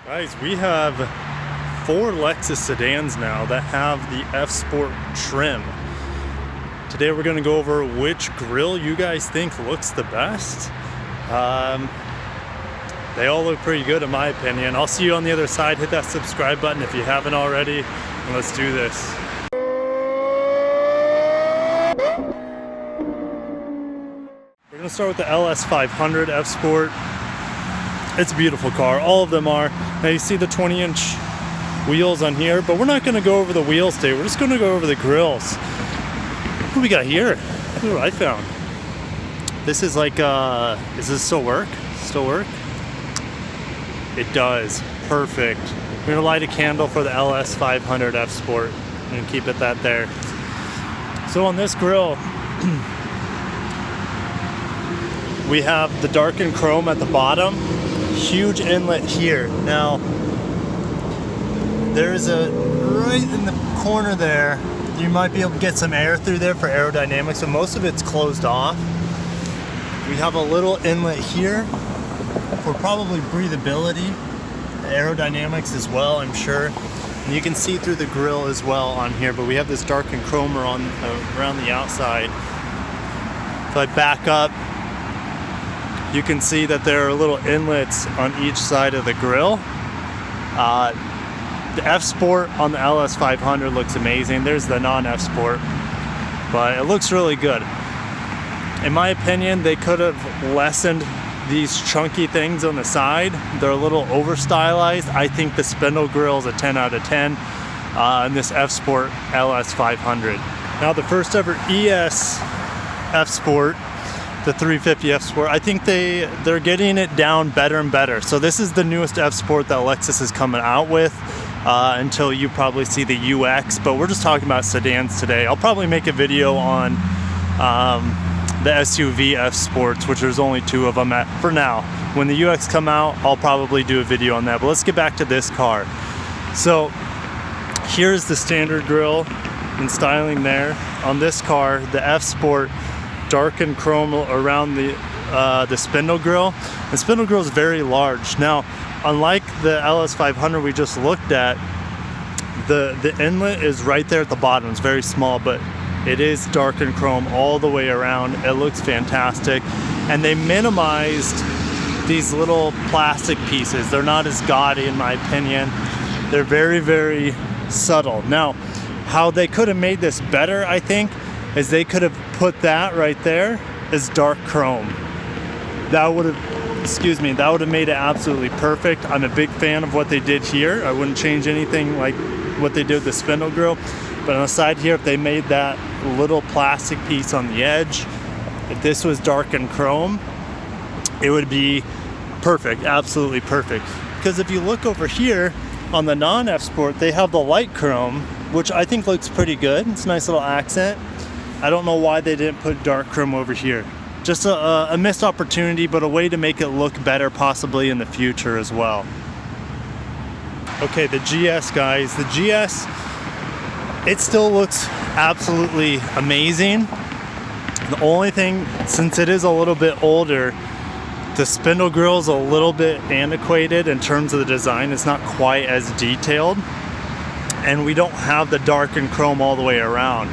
Guys, we have 4 Lexus sedans now that have the F Sport trim. Today we're going to go over which grille you guys think looks the best. They all look pretty good in my opinion. I'll see you on the other side. Hit that subscribe button if you haven't already, and let's do this. We're going to start with the LS500 F Sport. It's a beautiful car. All of them are. Now you see the 20-inch wheels on here, but we're not going to go over the wheels today. We're just going to go over the grills. What do we got here? Look what I found. This is like, does this still work? Still work? It does. Perfect. We're going to light a candle for the LS500 F Sport and keep it that there. So on this grill, we have the darkened chrome at the bottom. Huge inlet here. Now, there's a, right in the corner there, you might be able to get some air through there for aerodynamics, but most of it's closed off. We have a little inlet here for probably breathability, aerodynamics as well, I'm sure. And you can see through the grill as well on here, but we have this darkened chromer on around the outside. If I back up, you can see that there are little inlets on each side of the grill. The F Sport on the LS500 looks amazing. There's the non-F Sport, but it looks really good. In my opinion, they could have lessened these chunky things on the side. They're a little over stylized. I think the spindle grill is a 10 out of 10 in this F Sport LS500. Now the first ever ES F Sport, the 350 F Sport, I think they're getting it down better and better. So this is the newest F Sport that Lexus is coming out with until you probably see the UX, but we're just talking about sedans today. I'll probably make a video on the SUV F Sports, which there's only 2 of them for now. When the UX come out, I'll probably do a video on that, but let's get back to this car. So here's the standard grille and styling there. On this car, the F Sport, darkened chrome around the spindle grille. The spindle grille is very large. Now, unlike the LS500 we just looked at, the inlet is right there at the bottom. It's very small, but it is darkened chrome all the way around. It looks fantastic. And they minimized these little plastic pieces. They're not as gaudy in my opinion. They're very, very subtle. Now, how they could have made this better, I think, is they could have put that right there as dark chrome. That would have made it absolutely perfect. I'm a big fan of what they did here. I wouldn't change anything like what they did with the spindle grille. But on the side here, if they made that little plastic piece on the edge, if this was darkened chrome, it would be perfect, absolutely perfect. Because if you look over here on the non-F Sport, they have the light chrome, which I think looks pretty good. It's a nice little accent. I don't know why they didn't put dark chrome over here. Just a missed opportunity, but a way to make it look better possibly in the future as well. Okay, the GS, guys. The GS, it still looks absolutely amazing. The only thing, since it is a little bit older, the spindle grille is a little bit antiquated in terms of the design. It's not quite as detailed. And we don't have the darkened chrome all the way around.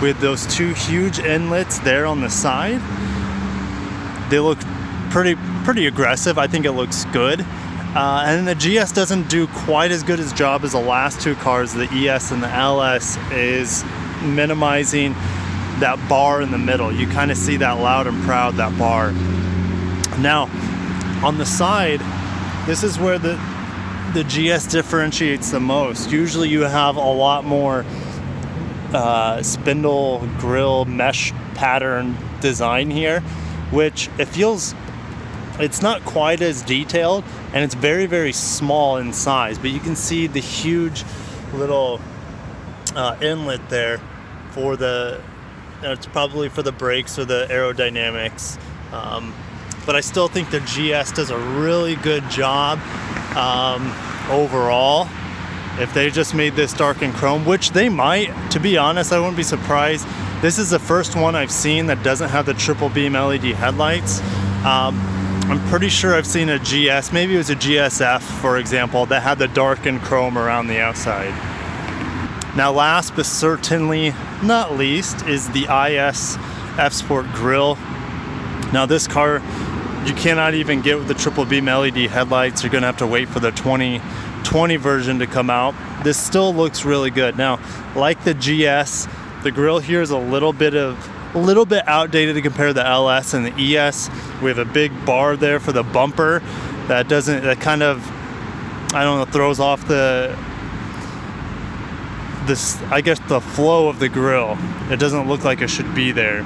With those 2 huge inlets there on the side, they look pretty aggressive. I think it looks good. And the GS doesn't do quite as good a job as the last 2 cars. The ES and the LS is minimizing that bar in the middle. You kind of see that loud and proud, that bar. Now, on the side, this is where the GS differentiates the most. Usually you have a lot more spindle grille mesh pattern design here, which it's not quite as detailed, and it's very, very small in size, but you can see the huge little inlet there for it's probably for the brakes or the aerodynamics, but I still think the GS does a really good job overall. If they just made this darkened chrome, which they might, to be honest, I wouldn't be surprised. This is the first one I've seen that doesn't have the triple beam LED headlights. I'm pretty sure I've seen a GS, maybe it was a GSF, for example, that had the darkened chrome around the outside. Now last but certainly not least is the IS F Sport Grille. Now this car, you cannot even get with the triple beam LED headlights. You're gonna have to wait for the 2020 version to come out. This still looks really good. Now, like the GS, the grille here is a little bit outdated to compare to the LS and the ES. We have a big bar there for the bumper that kind of, I don't know, throws off the flow of the grille. It doesn't look like it should be there.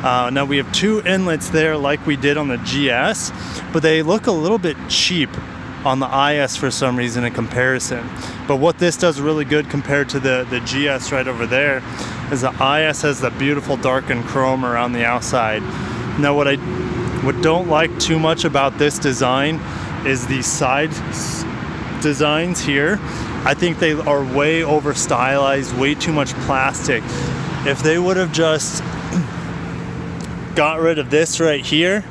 Now we have two inlets there like we did on the GS, but they look a little bit cheap on the IS for some reason in comparison. But what this does really good compared to the GS right over there is the IS has the beautiful darkened chrome around the outside. Now what don't like too much about this design is the side designs here. I think they are way over stylized, way too much plastic. If they would have just got rid of this right here,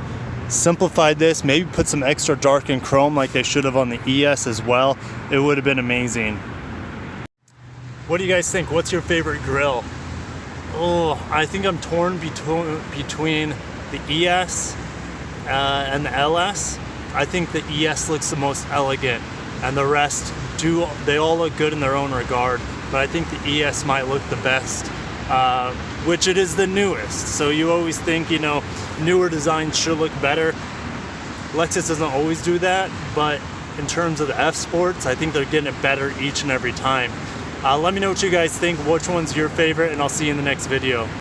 simplified this, maybe put some extra darkened chrome like they should have on the ES as well, it would have been amazing. What do you guys think? What's your favorite grille? Oh, I think I'm torn between the ES and the LS. I think the ES looks the most elegant, and the rest they all look good in their own regard, but I think the ES might look the best, which it is the newest. So you always think, you know, newer designs should look better. Lexus doesn't always do that, but in terms of the F Sports, I think they're getting it better each and every time. Let me know what you guys think, which one's your favorite, and I'll see you in the next video.